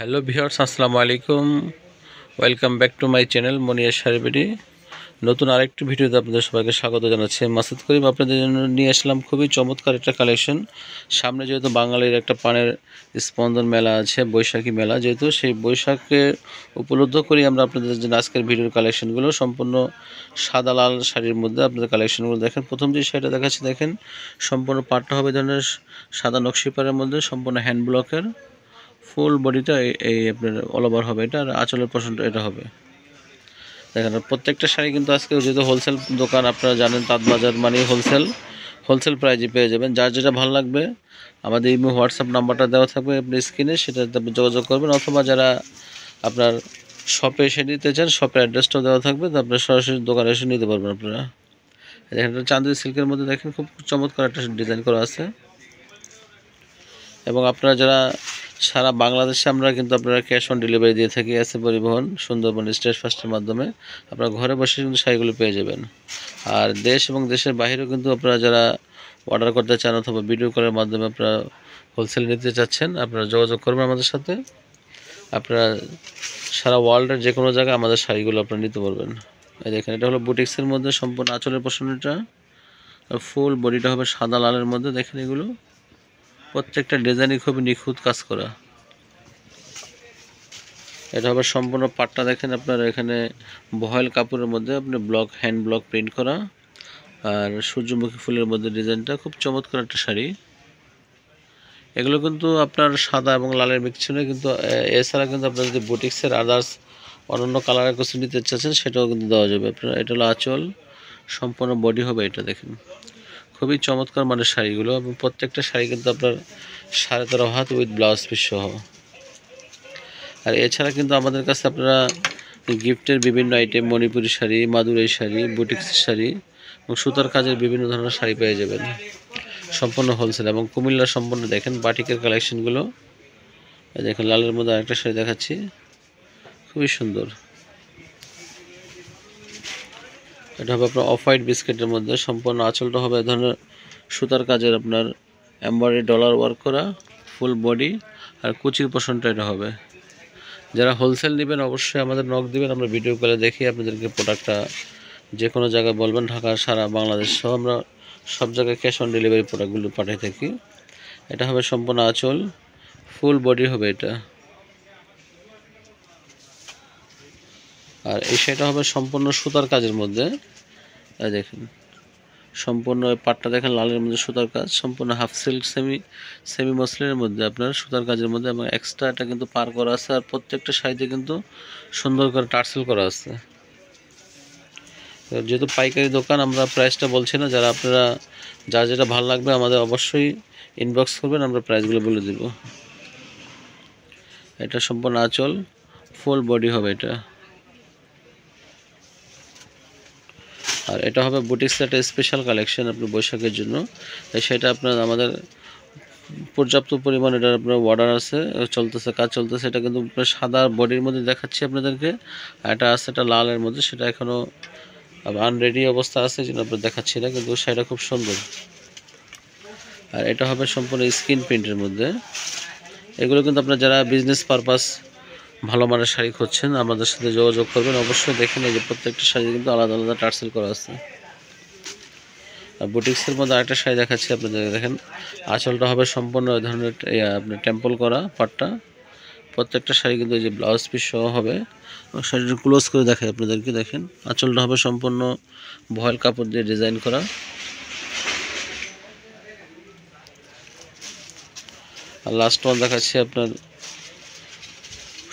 Hello viewers, আসসালামু আলাইকুম। Welcome back to my channel Monia Sharibari. নতুন আরেকটি ভিডিওতে আপনাদের সবাইকে স্বাগত জানাচ্ছি। মাসুদ করিম আপনাদের জন্য নিয়ে আসলাম খুবই চমৎকার একটা কালেকশন। সামনে যেহেতু বাঙালির একটা পানের স্পন্দন মেলা আছে, বৈশাখী মেলা, যেহেতু সেই বৈশাখকে উপলব্ধ করি আমরা আপনাদের জন্য আজকের ভিডিওর কালেকশনগুলো সম্পূর্ণ সাদা লাল শাড়ির মধ্যে আপনাদের কালেকশনগুলো দেখেন। প্রথম যে শাড়িটা দেখাচ্ছি দেখেন, সম্পূর্ণ পাটটা হবে ধরনের সাদা নকশি পাড়ের মধ্যে, সম্পূর্ণ হ্যান্ড ব্লকের, ফুল বডিটা এই আপনার অল ওভার হবে এটা, আর আঁচলের পোর্শনটা এটা হবে। দেখেন প্রত্যেকটা শাড়ি কিন্তু আজকে যেহেতু হোলসেল দোকান, আপনারা জানেন তাঁত বাজার মানে হোলসেল প্রাইজে পেয়ে যাবেন। যার যেটা ভালো লাগবে আমাদের ইমো হোয়াটসঅ্যাপ নাম্বারটা দেওয়া থাকবে আপনি স্ক্রিনে, সেটাতে আপনি যোগাযোগ করবেন, অথবা যারা আপনার শপে এসে নিতে চান শপের অ্যাড্রেসটাও দেওয়া থাকবে, তো আপনার সরাসরি দোকানে এসে নিতে পারবেন আপনারা। দেখেন চাঁদনি সিল্কের মধ্যে দেখেন খুব চমৎকার একটা ডিজাইন করা আছে। এবং আপনারা যারা সারা বাংলাদেশে আমরা কিন্তু আপনারা ক্যাশ অন ডেলিভারি দিয়ে থাকি এসএ পরিবহন সুন্দরবন স্টেট ফার্স্টের মাধ্যমে। আপনারা ঘরে বসে কিন্তু শাড়িগুলো পেয়ে যাবেন। আর দেশ এবং দেশের বাইরেও কিন্তু আপনারা যারা অর্ডার করতে চান অথবা ভিডিও কলের মাধ্যমে আপনারা হোলসেল নিতে চাচ্ছেন, আপনারা যোগাযোগ করবেন আমাদের সাথে। আপনারা সারা ওয়ার্ল্ডের যে কোনো জায়গায় আমাদের শাড়িগুলো আপনারা নিতে পারবেন। এই দেখেন এটা হলো বুটিক্সের মধ্যে সম্পূর্ণ আঁচলের পোর্শনটা, আর ফুল বডিটা হবে সাদা লালের মধ্যে। দেখেন এগুলো প্রত্যেকটা ডিজাইনই খুবই নিখুঁত কাজ করা। এটা হবে সম্পূর্ণ পাটটা দেখেন আপনার এখানে ভয়েল কাপড়ের মধ্যে আপনি হ্যান্ড ব্লক প্রিন্ট করা, আর সূর্যমুখী ফুলের মধ্যে ডিজাইনটা খুব চমৎকার একটা শাড়ি। এগুলো কিন্তু আপনার সাদা এবং লালের মিক্সচারে, কিন্তু এছাড়া কিন্তু আপনার যদি বুটিক্সের আদার্স অন্যান্য কালারের কিছু নিতে চাচ্ছেন সেটাও কিন্তু দেওয়া যাবে আপনার। এটা হলো আঁচল, সম্পূর্ণ বডি হবে এটা। দেখেন খুবই চমৎকার মানের শাড়িগুলো, এবং প্রত্যেকটা শাড়ি কিন্তু আপনার 13.5 হাত উইথ ব্লাউজ পিস সহ। আর এছাড়া কিন্তু আমাদের কাছে আপনারা গিফটের বিভিন্ন আইটেম, মণিপুরি শাড়ি, মাদুরাই শাড়ি, বুটিক্সের শাড়ি এবং সুতার কাজের বিভিন্ন ধরনের শাড়ি পেয়ে যাবেন সম্পূর্ণ হোলসেল। এবং কুমিল্লার সম্পূর্ণ দেখেন বাটিকের কালেকশনগুলো। দেখেন লালের মধ্যে আরেকটা শাড়ি দেখাচ্ছি, খুবই সুন্দর। এটা হবে আপনার অফ হোয়াইট বিস্কিটের মধ্যে, সম্পূর্ণ আঁচলটা হবে এ ধরনের সুতার কাজের আপনার এমব্রয়ডারি ডলার ওয়ার্ক করা, ফুল বডি, আর কুচির পোর্শনটা এটা হবে। যারা হোলসেল নেবেন অবশ্যই আমাদের নক দিবেন, আমরা ভিডিও কলে দেখি আপনাদেরকে প্রোডাক্টটা যে কোনো জায়গায় বলবেন, ঢাকা সারা বাংলাদেশ সহ আমরা সব জায়গায় ক্যাশ অন ডেলিভারি প্রোডাক্টগুলো পাঠিয়ে থাকি। এটা হবে সম্পূর্ণ আঁচল, ফুল বডি হবে এটা। আর এই শাড়িটা হবে সম্পূর্ণ সুতার কাজের মধ্যে। দেখেন সম্পূর্ণ পাটটা দেখেন লালের মধ্যে সুতার কাজ, সম্পূর্ণ হাফ সিল্ক সেমি মসলিনের মধ্যে আপনার সুতার কাজের মধ্যে, এবং এক্সট্রা এটা কিন্তু পার করা আছে। আর প্রত্যেকটা শাড়িতে কিন্তু সুন্দর করে টার্সেল করা আছে। যেহেতু পাইকারি দোকান আমরা প্রাইসটা বলছি না, যারা আপনারা যার যেটা ভালো লাগবে আমাদের অবশ্যই ইনবক্স করবেন, আমরা প্রাইসগুলো বলে দিব। এটা সম্পূর্ণ আঁচল, ফুল বডি হবে এটা। আর এটা হবে বুটিক্সের একটা স্পেশাল কালেকশন আপনার বৈশাখের জন্য। সেটা আপনার আমাদের পর্যাপ্ত পরিমাণ এটার আপনার অর্ডার আছে, চলতেছে, কাজ চলতেছে। এটা কিন্তু সাদা বডির মধ্যে দেখাচ্ছি আপনাদেরকে, আর এটা আছে এটা লালের মধ্যে, সেটা এখনও আনরেডি অবস্থা আছে যেটা আপনার দেখাচ্ছি না, কিন্তু সেটা খুব সুন্দর। আর এটা হবে সম্পূর্ণ স্ক্রিন প্রিন্টের মধ্যে। এগুলো কিন্তু আপনার যারা বিজনেস পারপাস ভালো মানের শাড়ি খুঁজছেন আমাদের সাথে যোগাযোগ করবেন অবশ্যই। দেখেন এই যে প্রত্যেকটা শাড়ি কিন্তু আলাদা আলাদা টার্সেল করা আছে। আর বুটিক্সের মধ্যে আরেকটা শাড়ি দেখাচ্ছি আপনাদের, দেখেন আঁচলটা হবে সম্পূর্ণ ওই ধরনের আপনার টেম্পল করা পাটটা। প্রত্যেকটা শাড়ি কিন্তু এই যে ব্লাউজ পিস সহ হবে। শাড়িটা ক্লোজ করে দেখাই আপনাদেরকে, দেখেন আঁচলটা হবে সম্পূর্ণ ভয়েল কাপড় দিয়ে ডিজাইন করা। আর লাস্ট ওয়ান দেখাচ্ছি আপনার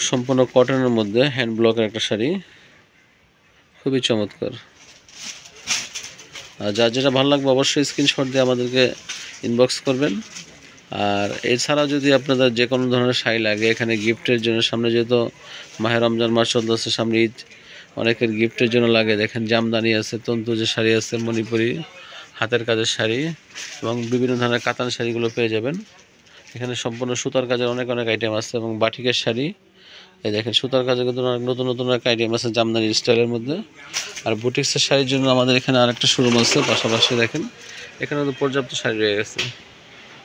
সম্পূর্ণ কটনের মধ্যে হ্যান্ড ব্লকের একটা শাড়ি, খুবই চমৎকার। আর যার যেটা ভালো লাগবে অবশ্যই স্ক্রিনশট দিয়ে আমাদেরকে ইনবক্স করবেন। আর এছাড়া যদি আপনাদের যে কোনো ধরনের শাড়ি লাগে এখানে গিফটের জন্য, সামনে যেহেতু মাহে রমজান মাস চলতেছে, সামনে ঈদ, অনেকের গিফটের জন্য লাগে। দেখেন জামদানি আছে, তন্তু যে শাড়ি আছে, মণিপুরি হাতের কাজের শাড়ি এবং বিভিন্ন ধরনের কাতান শাড়িগুলো পেয়ে যাবেন এখানে। সম্পূর্ণ সুতার কাজের অনেক আইটেম আছে, এবং বাটিকের শাড়ি। এই দেখেন সুতার কাজে কিন্তু অনেক নতুন আইটেম আছে জামদানি স্টাইলের মধ্যে। আর বুটিক্সের শাড়ির জন্য আমাদের এখানে আরেকটা শোরুম আছে পাশাপাশি, দেখেন এখানে তো পর্যাপ্ত শাড়ি রয়ে গেছে।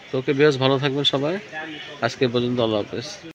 তো ওকে বেশ ভালো থাকবেন সবাই, আজকে পর্যন্ত, আল্লাহ হাফেজ।